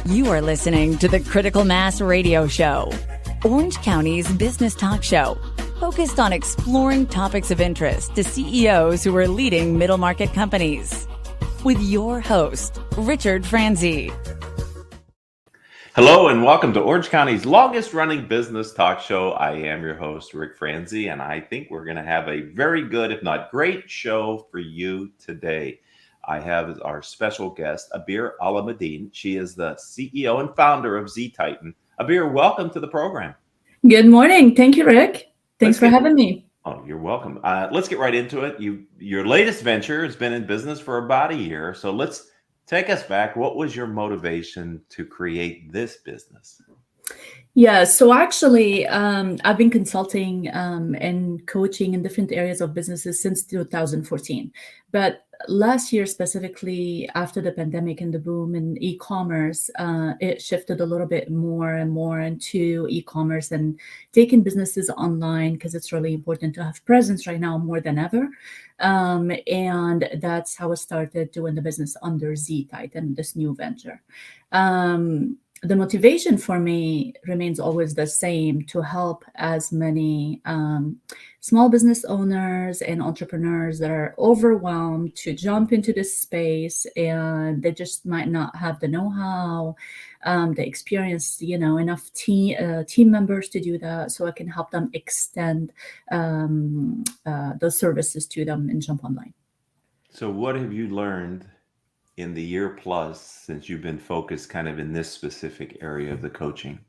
You are listening to the Critical Mass Radio Show, Orange County's business talk show, focused on exploring topics of interest to CEOs who are leading middle market companies. With your host, Richard Franzi. Hello and welcome to Orange County's longest running business talk show. I am your host, Rick Franzi, and I think we're going to have a very good, if not great, show for you today. I have our special guest, Abir Alameddine. She is the CEO and founder of Z-Titan. Abir, welcome to the program. Good morning. Thank you, Rick. Thanks for having me. Oh, you're welcome. Let's get right into it. Your latest venture has been in business for about a year. So let's take us back. What was your motivation to create this business? Yeah, so actually, I've been consulting and coaching in different areas of businesses since 2014. But last year, specifically after the pandemic and the boom in e-commerce, it shifted a little bit more and more into e-commerce and taking businesses online because it's really important to have presence right now more than ever. And that's how I started doing the business under Z-Titan, this new venture. The motivation for me remains always the same, to help as many small business owners and entrepreneurs that are overwhelmed to jump into this space, and they just might not have the know-how, the experience, enough team members to do that. So I can help them extend those services to them and jump online. So what have you learned in the year plus since you've been focused kind of in this specific area of the coaching?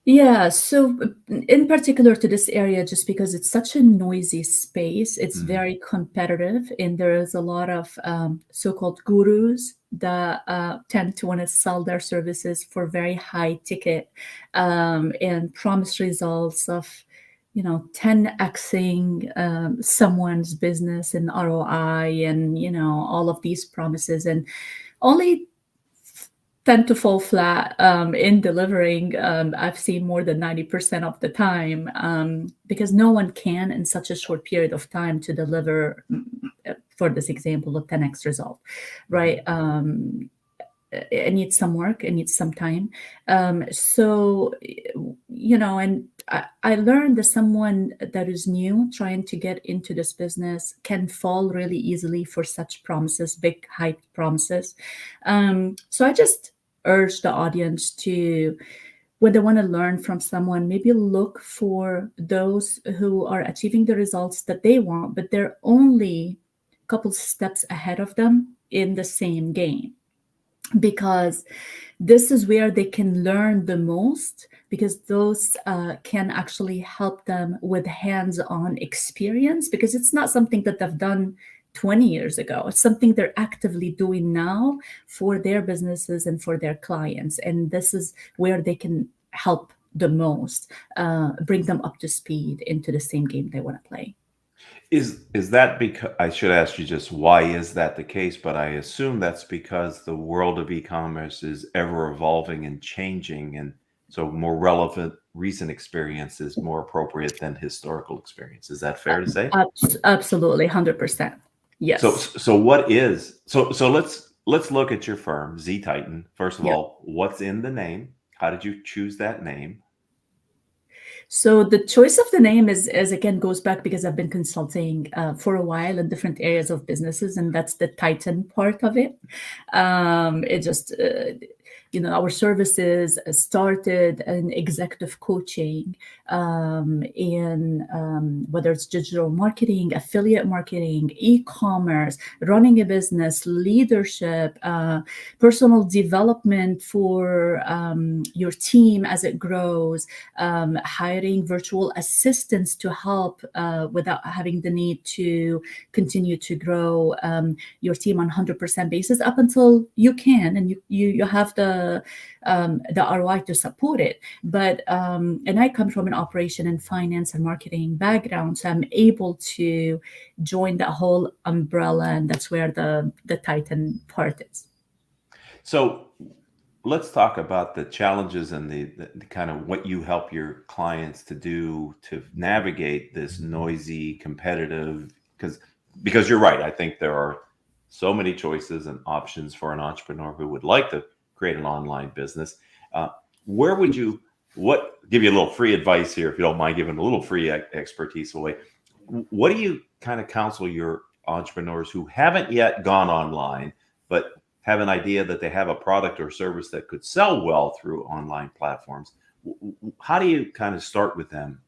Yeah, so in particular to this area, just because it's such a noisy space, it's very competitive, and there is a lot of so-called gurus that tend to want to sell their services for very high ticket and promise results of 10xing someone's business and ROI and, all of these promises, and only tend to fall flat in delivering. I've seen more than 90% of the time because no one can in such a short period of time to deliver, for this example, a 10x result, right? It needs some work, it needs some time. And I learned that someone that is new trying to get into this business can fall really easily for such promises, big hype promises. So I just urge the audience to, when they want to learn from someone, maybe look for those who are achieving the results that they want, but they're only a couple steps ahead of them in the same game. Because this is where they can learn the most, because those can actually help them with hands-on experience, because it's not something that they've done 20 years ago. It's something they're actively doing now for their businesses and for their clients. And this is where they can help the most, bring them up to speed into the same game they want to play. Is that because, I should ask you just why is that the case, but I assume that's because the world of e-commerce is ever evolving and changing, and so more relevant recent experience is more appropriate than historical experience. Is that fair to say? Absolutely, 100%. Yes. So what is, so let's look at your firm, Z-Titan. First of all, what's in the name? How did you choose that name? So the choice of the name is again goes back because I've been consulting for a while in different areas of businesses, and that's the Titan part of it. It just our services started in executive coaching in whether it's digital marketing, affiliate marketing, e-commerce, running a business, leadership, personal development for your team as it grows, hiring virtual assistants to help without having the need to continue to grow your team on 100% basis up until you can, and you have the ROI to support it. But and I come from an operation and finance and marketing background, so I'm able to join that whole umbrella, and that's where the Titan part is. So let's talk about the challenges and the kind of what you help your clients to do to navigate this noisy, competitive, because you're right. I think there are so many choices and options for an entrepreneur who would like to create an online business. Where would you, give you a little free advice here, if you don't mind giving a little free expertise away. What do you kind of counsel your entrepreneurs who haven't yet gone online, but have an idea that they have a product or service that could sell well through online platforms? How do you kind of start with them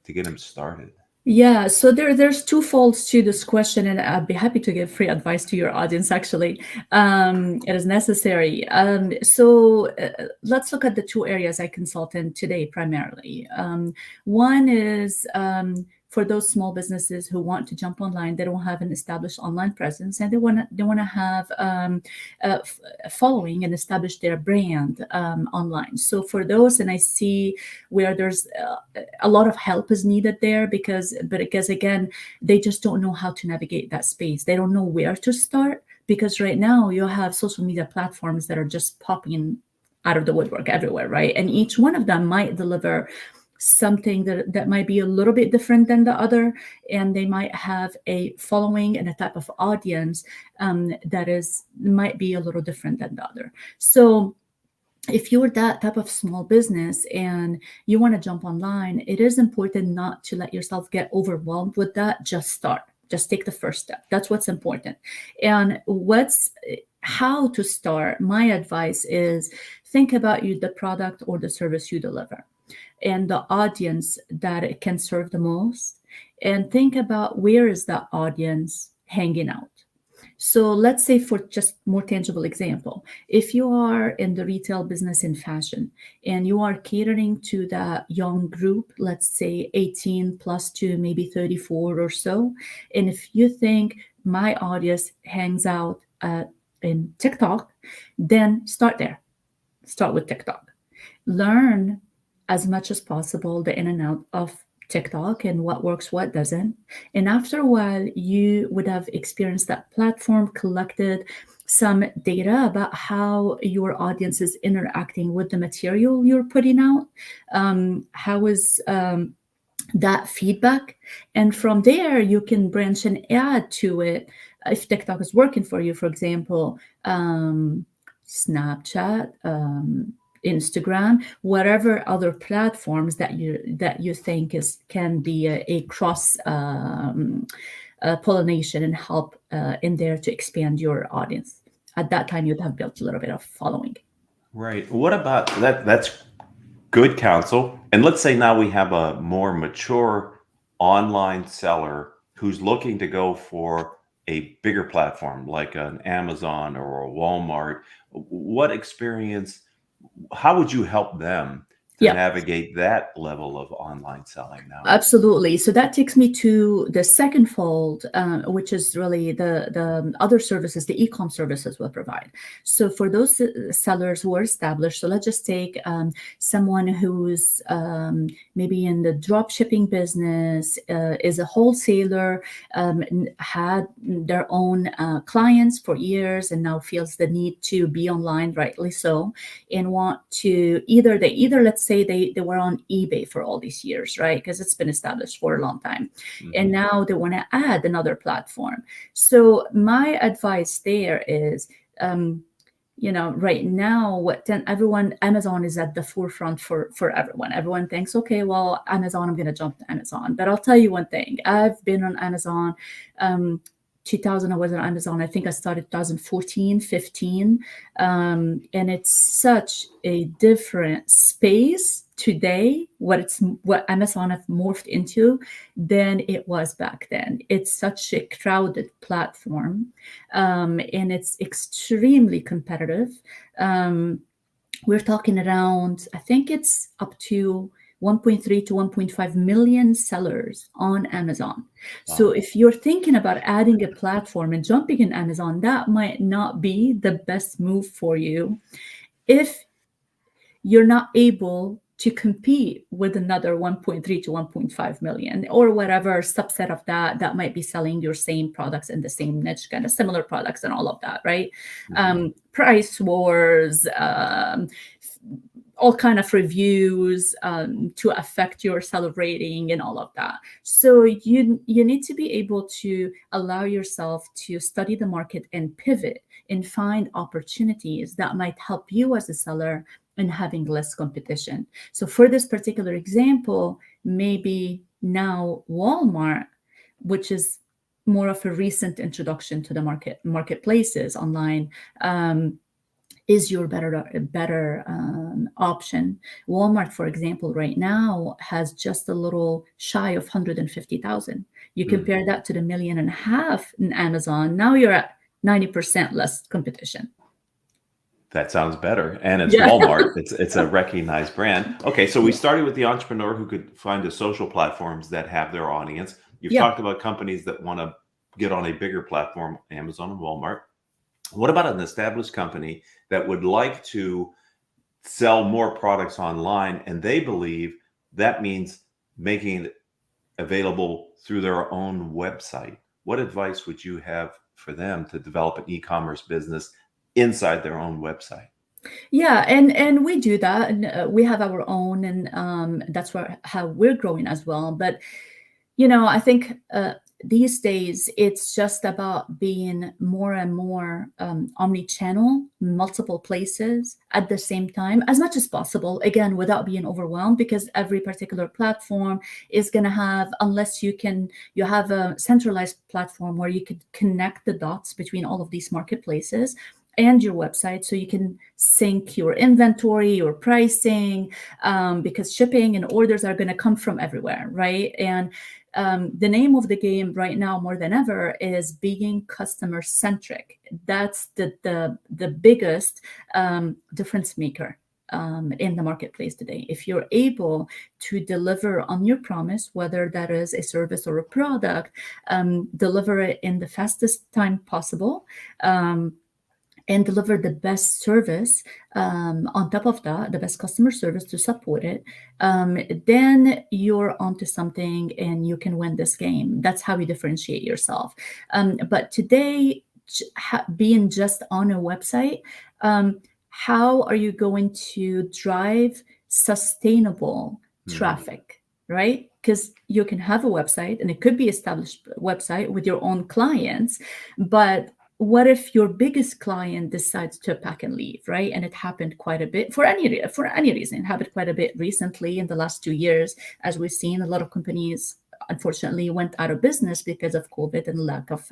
to get them started? Yeah, so there's two folds to this question, and I'd be happy to give free advice to your audience. Actually, it is necessary. Let's look at the two areas I consult in today primarily. One is for those small businesses who want to jump online. They don't have an established online presence, and they want to have a following and establish their brand online. So for those, and I see where there's a lot of help is needed there, because again, they just don't know how to navigate that space. They don't know where to start, because right now you have social media platforms that are just popping out of the woodwork everywhere, right? And each one of them might deliver something that might be a little bit different than the other, and they might have a following and a type of audience that might be a little different than the other. So if you're that type of small business and you want to jump online, it is important not to let yourself get overwhelmed with that. Just start. Just take the first step. That's what's important. And how to start, my advice is think about the product or the service you deliver and the audience that it can serve the most, and think about where is that audience hanging out. So let's say, for just more tangible example, if you are in the retail business in fashion and you are catering to that young group, let's say 18 plus to maybe 34 or so, and if you think my audience hangs out in TikTok, then start there. Start with TikTok. Learn as much as possible the in and out of TikTok and what works, what doesn't. And after a while, you would have experienced that platform, collected some data about how your audience is interacting with the material you're putting out. How is that feedback? And from there, you can branch and add to it. If TikTok is working for you, for example, Snapchat, Instagram, whatever other platforms that you think can be a cross pollination and help in there to expand your audience. At that time, you'd have built a little bit of following. Right. What about that? That's good counsel. And let's say now we have a more mature online seller who's looking to go for a bigger platform like an Amazon or a Walmart. How would you help them to navigate that level of online selling now? Absolutely. So that takes me to the second fold, which is really the other services, the e-com services will provide. So for those sellers who are established, so let's just take someone who's maybe in the drop shipping business, is a wholesaler, had their own clients for years, and now feels the need to be online, rightly so, and want to either let's say they were on eBay for all these years, right? Because it's been established for a long time. Mm-hmm. And now they want to add another platform. So my advice there is, right now, Amazon is at the forefront for everyone. Everyone thinks, okay, well, Amazon, I'm going to jump to Amazon. But I'll tell you one thing. I've been on Amazon. 2000, I was on Amazon. I think I started 2014, 15. And it's such a different space today, what Amazon have morphed into, than it was back then. It's such a crowded platform, and it's extremely competitive. We're talking around, I think it's up to 1.3 to 1.5 million sellers on Amazon. Wow. So if you're thinking about adding a platform and jumping in Amazon, that might not be the best move for you if you're not able to compete with another 1.3 to 1.5 million or whatever subset of that might be selling your same products in the same niche, kind of similar products and all of that, right? Mm-hmm. Price wars, all kind of reviews to affect your seller rating and all of that. So you need to be able to allow yourself to study the market and pivot and find opportunities that might help you as a seller in having less competition. So for this particular example, maybe now Walmart, which is more of a recent introduction to the marketplaces online, is your better option. Walmart, for example, right now has just a little shy of 150,000. You compare that to the 1.5 million in Amazon. Now you're at 90% less competition. That sounds better. And it's Walmart. It's a recognized brand. Okay, so we started with the entrepreneur who could find the social platforms that have their audience. You've talked about companies that want to get on a bigger platform, Amazon and Walmart. What about an established company that would like to sell more products online, and they believe that means making it available through their own website? What advice would you have for them to develop an e-commerce business inside their own website? Yeah, and we do that, and we have our own, and that's how we're growing as well. But I think these days it's just about being more and more omni-channel, multiple places at the same time, as much as possible. Again, without being overwhelmed, because every particular platform is going to have, unless you have a centralized platform where you could connect the dots between all of these marketplaces and your website, so you can sync your inventory, your pricing, because shipping and orders are going to come from everywhere, right? And the name of the game right now, more than ever, is being customer centric. That's the biggest difference maker in the marketplace today. If you're able to deliver on your promise, whether that is a service or a product, deliver it in the fastest time possible, and deliver the best service on top of that, the best customer service to support it, then you're onto something and you can win this game. That's how you differentiate yourself. But today, being just on a website, how are you going to drive sustainable traffic, right? Because you can have a website, and it could be established website with your own clients, but what if your biggest client decides to pack and leave, right? And it happened quite a bit for any reason. It happened quite a bit recently in the last 2 years, as we've seen. A lot of companies, unfortunately, went out of business because of COVID and lack of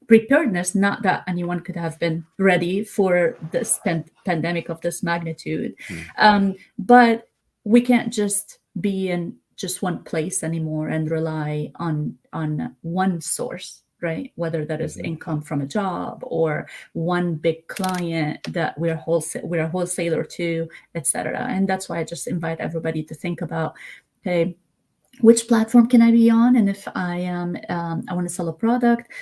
preparedness. Not that anyone could have been ready for this pandemic of this magnitude, but we can't just be in just one place anymore and rely on one source, right? Whether that is income from a job or one big client that we're a wholesaler to, etc. And that's why I just invite everybody to think about, okay, which platform can I be on? And if I want to sell a product,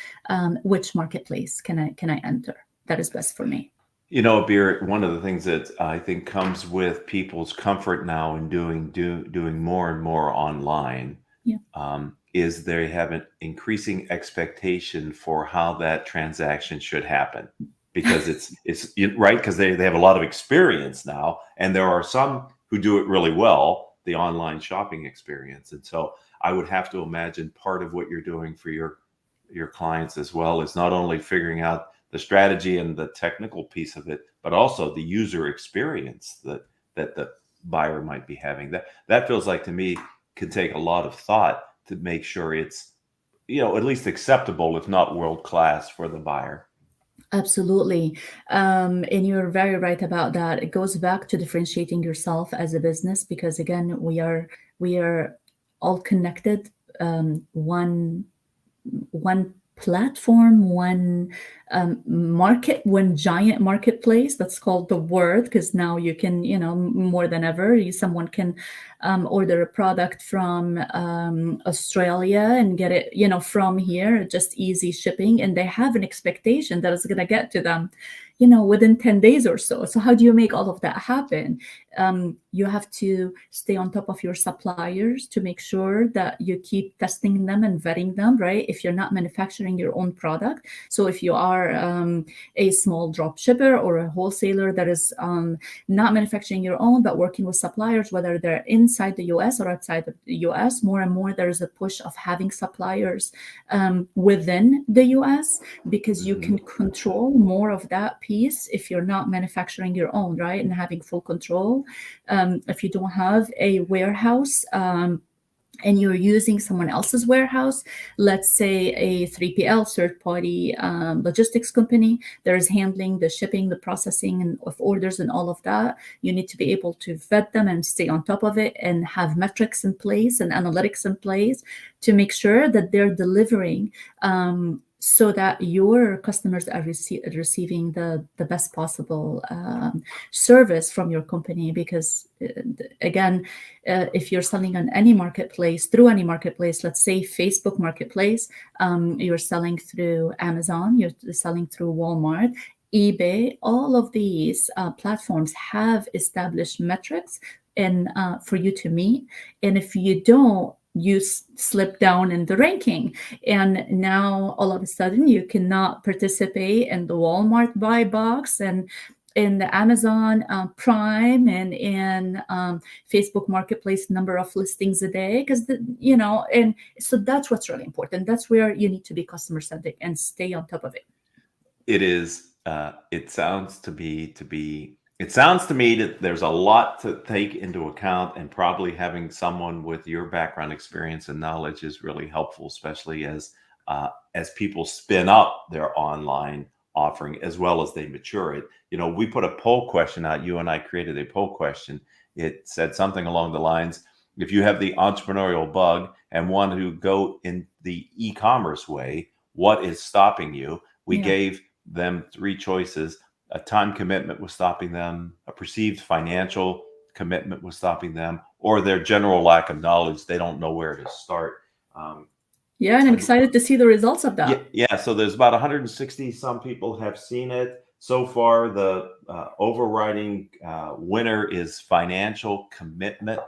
which marketplace can I enter that is best for me? Abir, one of the things that I think comes with people's comfort now in doing more and more online, is they have an increasing expectation for how that transaction should happen, because it's right, because they have a lot of experience now, and there are some who do it really well, the online shopping experience. And so I would have to imagine part of what you're doing for your clients as well is not only figuring out the strategy and the technical piece of it, but also the user experience that the buyer might be having. That feels like, to me, can take a lot of thought to make sure it's, at least acceptable, if not world-class, for the buyer. Absolutely. And you're very right about that. It goes back to differentiating yourself as a business, because again, we are all connected. One platform, one one giant marketplace that's called the world, because now you can, more than ever, someone can order a product from Australia and get it, from here, just easy shipping, and they have an expectation that it's going to get to them, within 10 days or so. So how do you make all of that happen? You have to stay on top of your suppliers to make sure that you keep testing them and vetting them, right? If you're not manufacturing your own product. So if you are a small drop shipper or a wholesaler that is not manufacturing your own, but working with suppliers, whether they're inside the US or outside the US, more and more there is a push of having suppliers within the US, because you can control more of that piece if you're not manufacturing your own, right? And having full control. If you don't have a warehouse, and you're using someone else's warehouse, let's say a 3PL, third-party logistics company that is handling the shipping, the processing of orders and all of that, you need to be able to vet them and stay on top of it and have metrics in place and analytics in place to make sure that they're delivering so that your customers are receiving the best possible service from your company. Because again, if you're selling on any marketplace, through any marketplace, let's say Facebook Marketplace, you're selling through Amazon, you're selling through Walmart, eBay, all of these platforms have established metrics and for you to meet. And if you don't, you slip down in the ranking, and now all of a sudden you cannot participate in the Walmart buy box and in the Amazon Prime and in Facebook Marketplace number of listings a day, because and so that's what's really important. That's where you need to be customer centric and stay on top of it. It is. It sounds to me that there's a lot to take into account, and probably having someone with your background experience and knowledge is really helpful, especially as people spin up their online offering as well as they mature it. We put a poll question out. You and I created a poll question. It said something along the lines, if you have the entrepreneurial bug and want to go in the e-commerce way, what is stopping you? We gave them 3 choices. A time commitment was stopping them, a perceived financial commitment was stopping them, or their general lack of knowledge. They don't know where to start. And I'm excited to see the results of that. Yeah, so there's about 160 some people have seen it. So far, the overriding winner is financial commitment.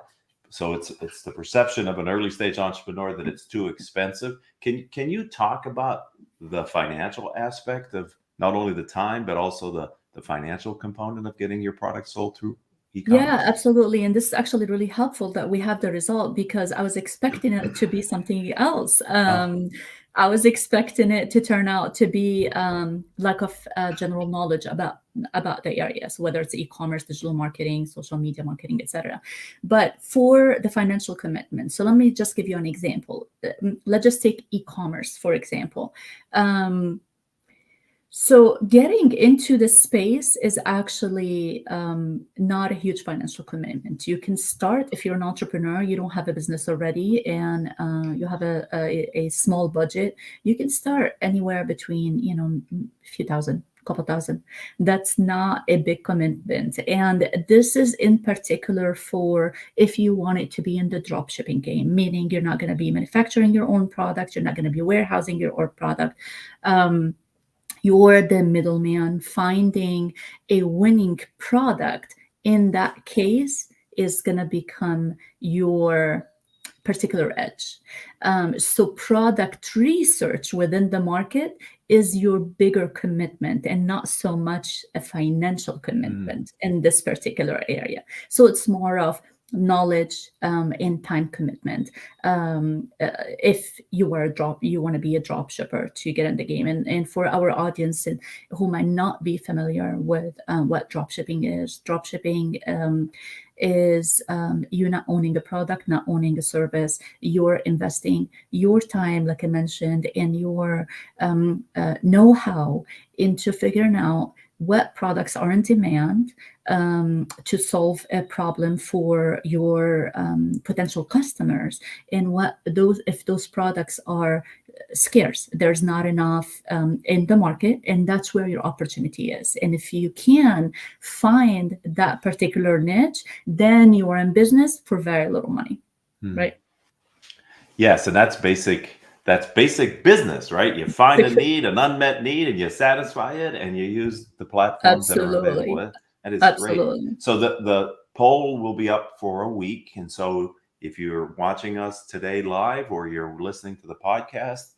So it's the perception of an early stage entrepreneur that it's too expensive. Can you talk about the financial aspect of not only the time, but also the financial component of getting your product sold through e-commerce? Yeah, absolutely. And this is actually really helpful that we have the result, because I was expecting it to be something else. I was expecting it to turn out to be lack of general knowledge about the areas, whether it's e-commerce, digital marketing, social media marketing, etc. But for the financial commitment, so let me just give you an example. Let's just take e-commerce, for example. So getting into the space is actually not a huge financial commitment. You can start, if you're an entrepreneur, you don't have a business already, and you have a small budget, you can start anywhere between, a few thousand, couple thousand. That's not a big commitment. And this is in particular for if you want it to be in the drop shipping game, meaning you're not going to be manufacturing your own product, you're not going to be warehousing your own product. You're the middleman. Finding a winning product in that case is going to become your particular edge. So product research within the market is your bigger commitment, and not so much a financial commitment in this particular area. So it's more of knowledge and time commitment. If you want to be a drop shipper to get in the game. And for our audience who might not be familiar with what drop shipping is you not owning a product, not owning a service. You're investing your time, like I mentioned, and your know-how into figuring out what products are in demand to solve a problem for your potential customers, and if those products are scarce, there's not enough in the market, and that's where your opportunity is. And if you can find that particular niche, then you are in business for very little money, right? Yes, and that's that's basic business, right? You find a need, an unmet need, and you satisfy it, and you use the platforms that are available. Absolutely. That is great. Absolutely. So the poll will be up for a week, and so if you're watching us today live or you're listening to the podcast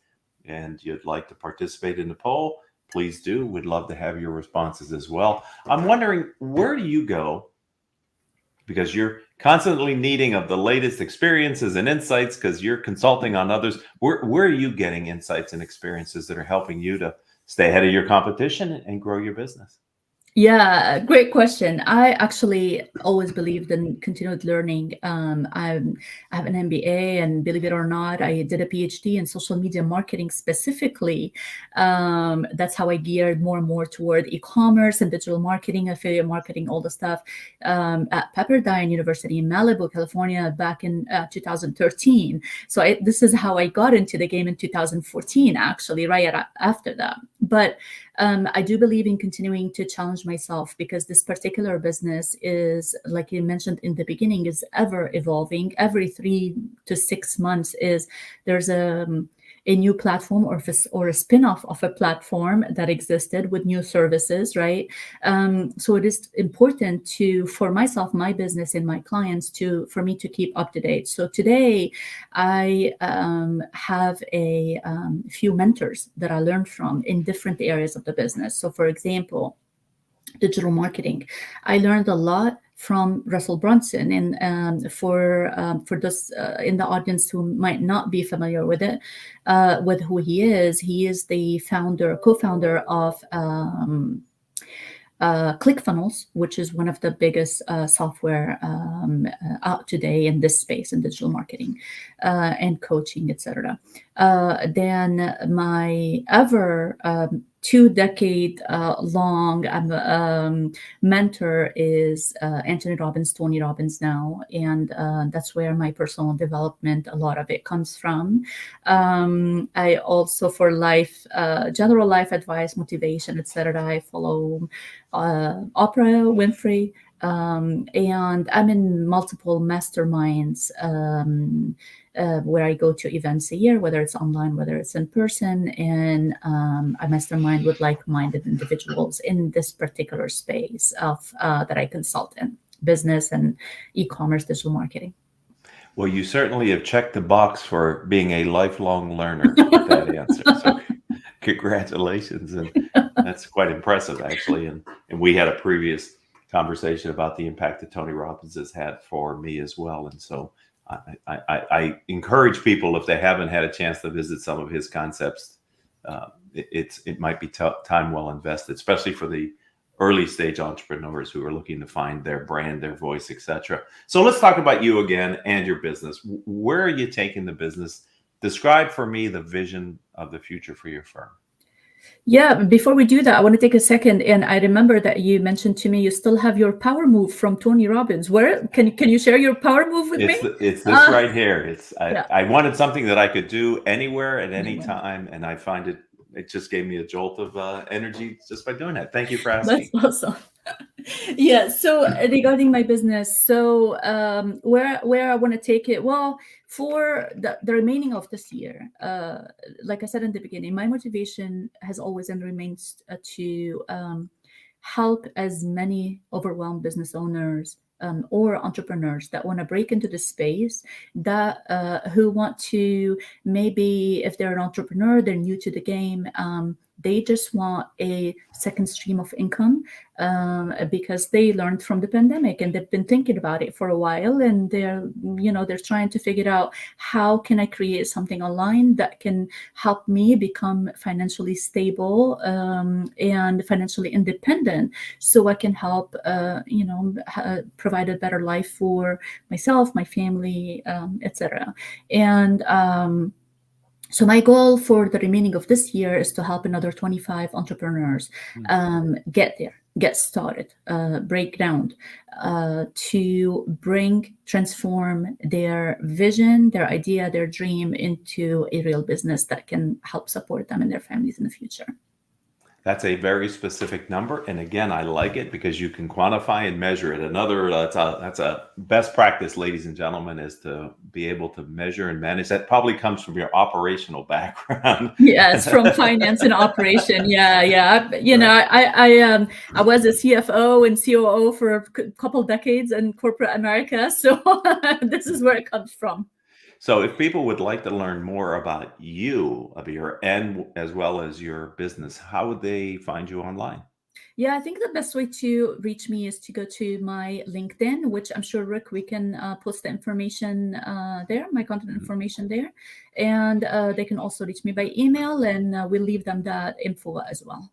and you'd like to participate in the poll, please do. We'd love to have your responses as well. I'm wondering, where do you go? Because you're constantly needing of the latest experiences and insights because you're consulting on others. Where are you getting insights and experiences that are helping you to stay ahead of your competition and grow your business? Yeah, great question. I actually always believed in continued learning. I have an MBA, and believe it or not, I did a PhD in social media marketing specifically. That's how I geared more and more toward e-commerce and digital marketing, affiliate marketing, all the stuff at Pepperdine University in Malibu, California, back in 2013. So this is how I got into the game in 2014, actually, right after that. But I do believe in continuing to challenge myself, because this particular business is, like you mentioned in the beginning, is ever evolving. Every 3 to 6 months there's a new platform or a spin-off of a platform that existed with new services, right? So it is important for myself, my business, and my clients for me to keep up to date. So today I have a few mentors that I learned from in different areas of the business. So for example, digital marketing, I learned a lot from Russell Brunson. And for those in the audience who might not be familiar with who he is the co-founder of ClickFunnels, which is one of the biggest software out today in this space, in digital marketing and coaching, etc. Then my 2-decade long mentor is Anthony Robbins, Tony Robbins now, and that's where my personal development, a lot of it comes from. I also, for life, general life advice, motivation, etc., I follow Oprah Winfrey, and I'm in multiple masterminds where I go to events a year, whether it's online, whether it's in person, and I mastermind with like-minded individuals in this particular space that I consult in, business and e-commerce, digital marketing. Well, you certainly have checked the box for being a lifelong learner with that answer. So congratulations. And that's quite impressive, actually. And we had a previous conversation about the impact that Tony Robbins has had for me as well. And so I encourage people, if they haven't had a chance to visit some of his concepts, it might be time well invested, especially for the early stage entrepreneurs who are looking to find their brand, their voice, etc. So let's talk about you again and your business. Where are you taking the business? Describe for me the vision of the future for your firm. Yeah, before we do that, I want to take a second. And I remember that you mentioned to me you still have your power move from Tony Robbins. Where can you share your power move with me? It's this right here. I wanted something that I could do anywhere at any time, and I find it just gave me a jolt of energy just by doing that. Thank you for asking. That's awesome. Yeah. So regarding my business, so where I want to take it, well, for the remaining of this year, like I said in the beginning, my motivation has always and remains to help as many overwhelmed business owners or entrepreneurs that want to break into the space, that who want to, maybe if they're an entrepreneur, they're new to the game, they just want a second stream of income because they learned from the pandemic and they've been thinking about it for a while, and they're trying to figure out, how can I create something online that can help me become financially stable and financially independent, so I can help provide a better life for myself, my family, etc. And so my goal for the remaining of this year is to help another 25 entrepreneurs get there, get started, break ground, to transform their vision, their idea, their dream into a real business that can help support them and their families in the future. That's a very specific number. And again, I like it because you can quantify and measure it. Another, that's a best practice, ladies and gentlemen, is to be able to measure and manage. That probably comes from your operational background. Yes, from finance and operation. Yeah. I was a CFO and COO for a couple decades in corporate America. So this is where it comes from. So if people would like to learn more about you, Abir, and as well as your business, how would they find you online? Yeah, I think the best way to reach me is to go to my LinkedIn, which I'm sure, Rick, we can post the information there, my contact information there. And they can also reach me by email, and we'll leave them that info as well.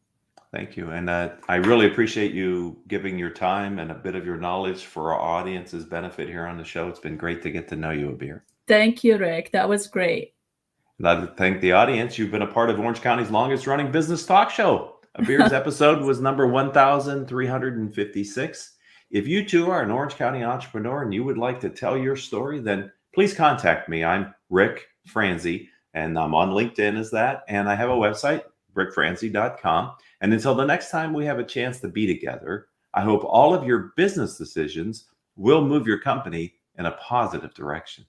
Thank you. And I really appreciate you giving your time and a bit of your knowledge for our audience's benefit here on the show. It's been great to get to know you, Abir. Thank you, Rick. That was great. I'd like to thank the audience. You've been a part of Orange County's longest running business talk show. Abir's episode was number 1,356. If you too are an Orange County entrepreneur and you would like to tell your story, then please contact me. I'm Rick Franzi, and I'm on LinkedIn as that. And I have a website, rickfranzi.com. And until the next time we have a chance to be together, I hope all of your business decisions will move your company in a positive direction.